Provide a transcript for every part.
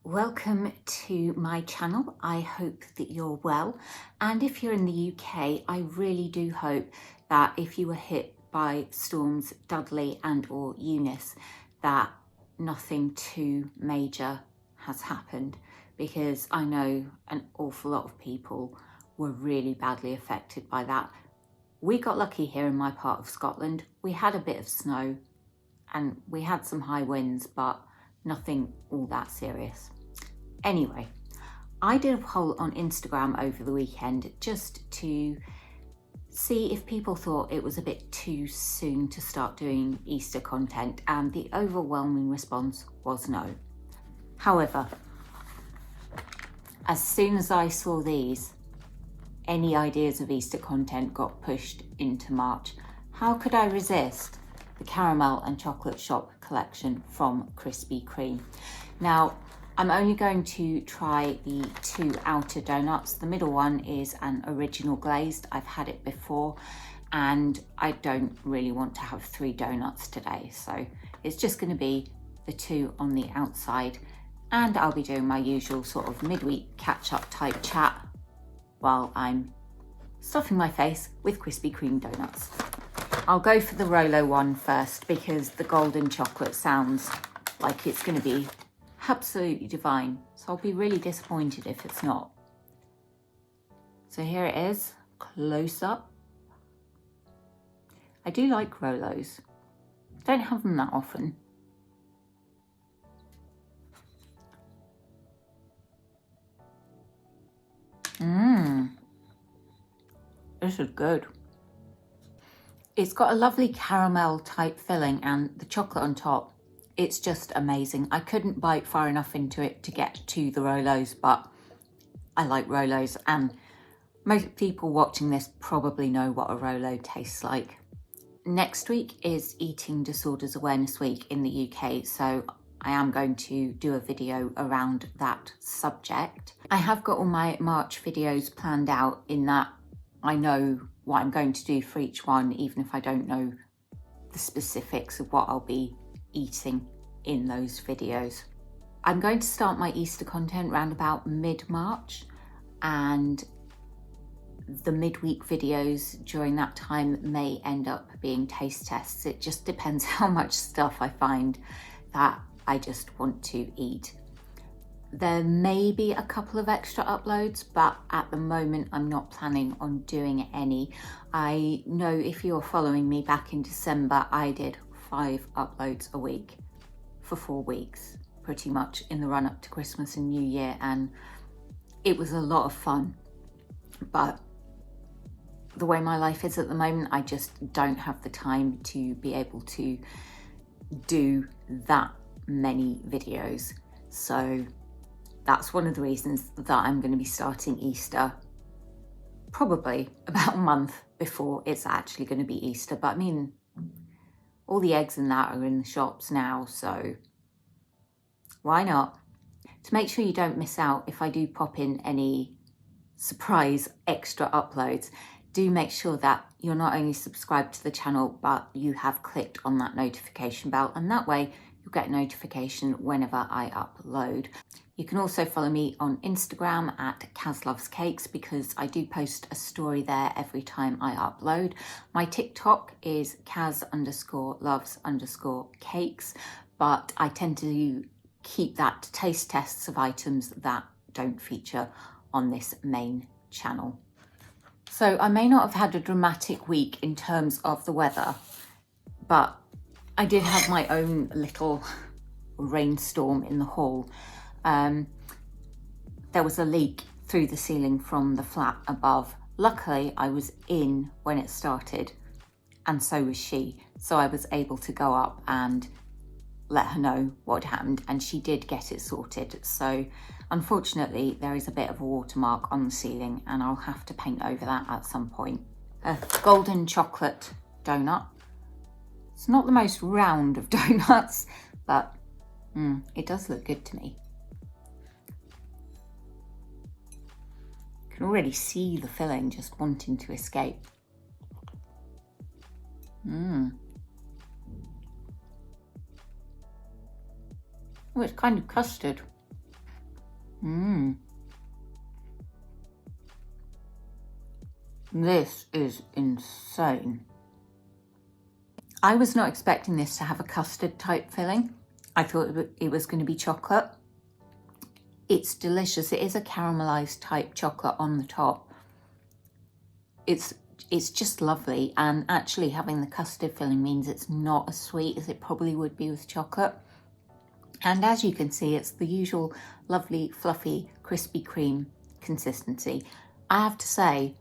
Welcome to my channel. I hope that you're well, and if you're in the UK, I really do hope that if you were hit by storms Dudley and or Eunice, that nothing too major has happened, because I know an awful lot of people were really badly affected by that. We got lucky here in my part of Scotland. We had a bit of snow and we had some high winds, but nothing all that serious. Anyway, I did a poll on Instagram over the weekend just to see if people thought it was a bit too soon to start doing Easter content, and the overwhelming response was no. However, as soon as I saw these, any ideas of Easter content got pushed into March. How could I resist the caramel and chocolate shop collection from Krispy Kreme? Now, I'm only going to try the two outer donuts. The middle one is an original glazed. I've had it before and I don't really want to have 3 donuts today. So it's just going to be the two on the outside, and I'll be doing my usual sort of midweek catch-up type chat while I'm stuffing my face with Krispy Kreme donuts. I'll go for the Rolo one first because the golden chocolate sounds like it's going to be absolutely divine, so I'll be really disappointed if it's not. So here it is, close up. I do like Rolos. Don't have them that often. This is good. It's got a lovely caramel type filling, and the chocolate on top, it's just amazing. I couldn't bite far enough into it to get to the Rolos, but I like Rolos, and most people watching this probably know what a Rolo tastes like. Next week is Eating Disorders Awareness Week in the UK, so I am going to do a video around that subject. I have got all my March videos planned out, in that I know what I'm going to do for each one, even if I don't know the specifics of what I'll be eating in those videos. I'm going to start my Easter content around about mid-March, and the midweek videos during that time may end up being taste tests. It just depends how much stuff I find that I just want to eat. There may be a couple of extra uploads, but at the moment I'm not planning on doing any. I know if you're following me back in December, I did 5 uploads a week for 4 weeks, pretty much in the run up to Christmas and New Year, and it was a lot of fun. But the way my life is at the moment, I just don't have the time to be able to do that many videos. So that's one of the reasons that I'm going to be starting Easter probably about a month before it's actually going to be Easter. But I mean, all the eggs and that are in the shops now, so why not? To make sure you don't miss out if I do pop in any surprise extra uploads, do make sure that you're not only subscribed to the channel, but you have clicked on that notification bell, and that way you'll get a notification whenever I upload. You can also follow me on Instagram at Kaz Loves Cakes, because I do post a story there every time I upload. My TikTok is Kaz_loves_cakes, but I tend to keep that to taste tests of items that don't feature on this main channel. So I may not have had a dramatic week in terms of the weather, but I did have my own little rainstorm in the hall. There was a leak through the ceiling from the flat above. Luckily, I was in when it started, and so was she. So I was able to go up and let her know what happened, and she did get it sorted. So unfortunately, there is a bit of a watermark on the ceiling, and I'll have to paint over that at some point. A golden chocolate donut. It's not the most round of donuts, but it does look good to me. You can already see the filling just wanting to escape. Oh, it's kind of custard. This is insane. I was not expecting this to have a custard type filling. I thought it was going to be chocolate. It's delicious. It is a caramelized type chocolate on the top. It's just lovely, and actually having the custard filling means it's not as sweet as it probably would be with chocolate. And as you can see, it's the usual lovely, fluffy, Krispy Kreme consistency. I have to say,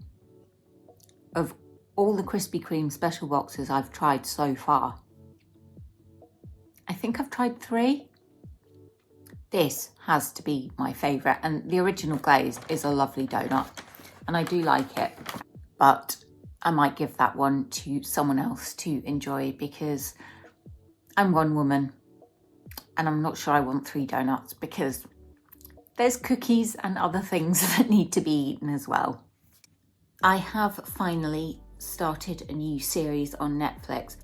of all the Krispy Kreme special boxes I've tried so far, I think I've tried 3. This has to be my favourite, and the original glaze is a lovely donut, and I do like it, but I might give that one to someone else to enjoy because I'm one woman and I'm not sure I want 3 donuts because there's cookies and other things that need to be eaten as well. I have finally started a new series on Netflix.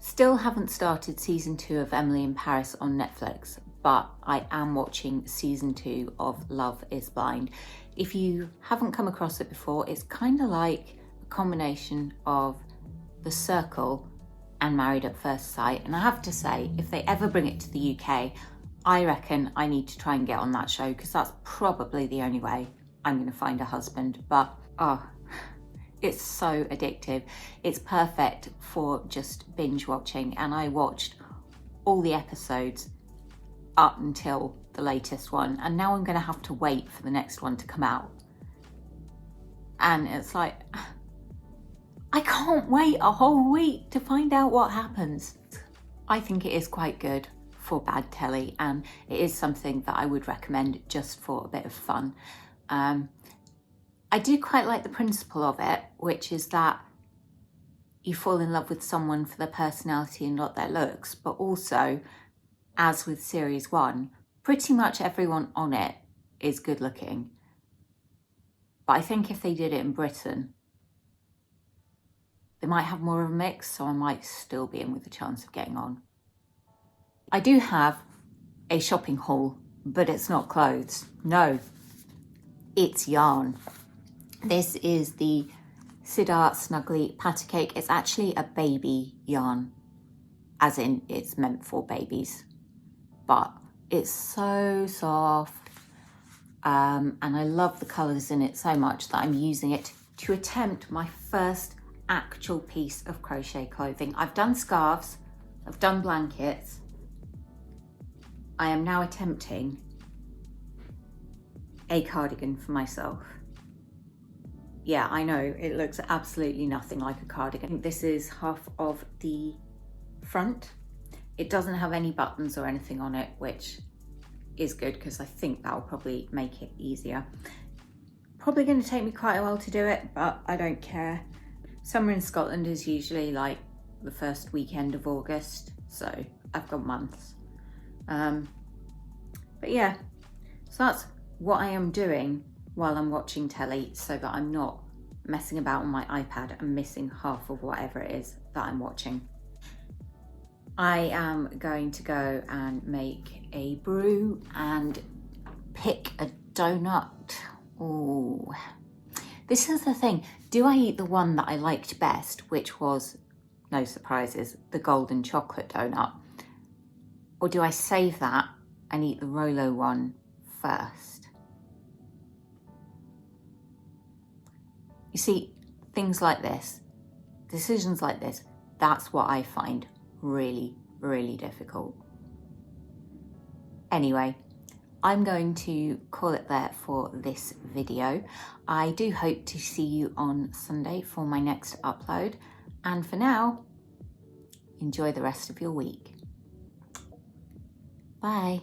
Still haven't started season 2 of Emily in Paris on Netflix, but I am watching season 2 of Love is Blind. If you haven't come across it before, it's kind of like a combination of The Circle and Married at First Sight. And I have to say, if they ever bring it to the UK, I reckon I need to try and get on that show because that's probably the only way I'm going to find a husband. But oh, it's so addictive. It's perfect for just binge watching, and I watched all the episodes up until the latest one, and now I'm going to have to wait for the next one to come out. And it's like, I can't wait a whole week to find out what happens. I think it is quite good for bad telly, and it is something that I would recommend just for a bit of fun. I do quite like the principle of it, which is that you fall in love with someone for their personality and not their looks, but also, as with series 1, pretty much everyone on it is good looking. But I think if they did it in Britain, they might have more of a mix, so I might still be in with a chance of getting on. I do have a shopping haul, but it's not clothes. No, it's yarn. This is the Siddar Snuggly Patty Cake. It's actually a baby yarn, as in it's meant for babies, but it's so soft. And I love the colours in it so much that I'm using it to attempt my first actual piece of crochet clothing. I've done scarves, I've done blankets. I am now attempting a cardigan for myself. Yeah, I know, it looks absolutely nothing like a cardigan. This is half of the front. It doesn't have any buttons or anything on it, which is good because I think that will probably make it easier. Probably going to take me quite a while to do it, but I don't care. Summer in Scotland is usually like the first weekend of August, so I've got months. But yeah, so that's what I am doing while I'm watching telly so that I'm not messing about on my iPad and missing half of whatever it is that I'm watching. I am going to go and make a brew and pick a donut. Oh, this is the thing. Do I eat the one that I liked best, which was, no surprises, the golden chocolate donut? Or do I save that and eat the Rolo one first? You see, things like this, decisions like this, that's what I find really, really difficult. Anyway, I'm going to call it there for this video. I do hope to see you on Sunday for my next upload. And for now, enjoy the rest of your week. Bye.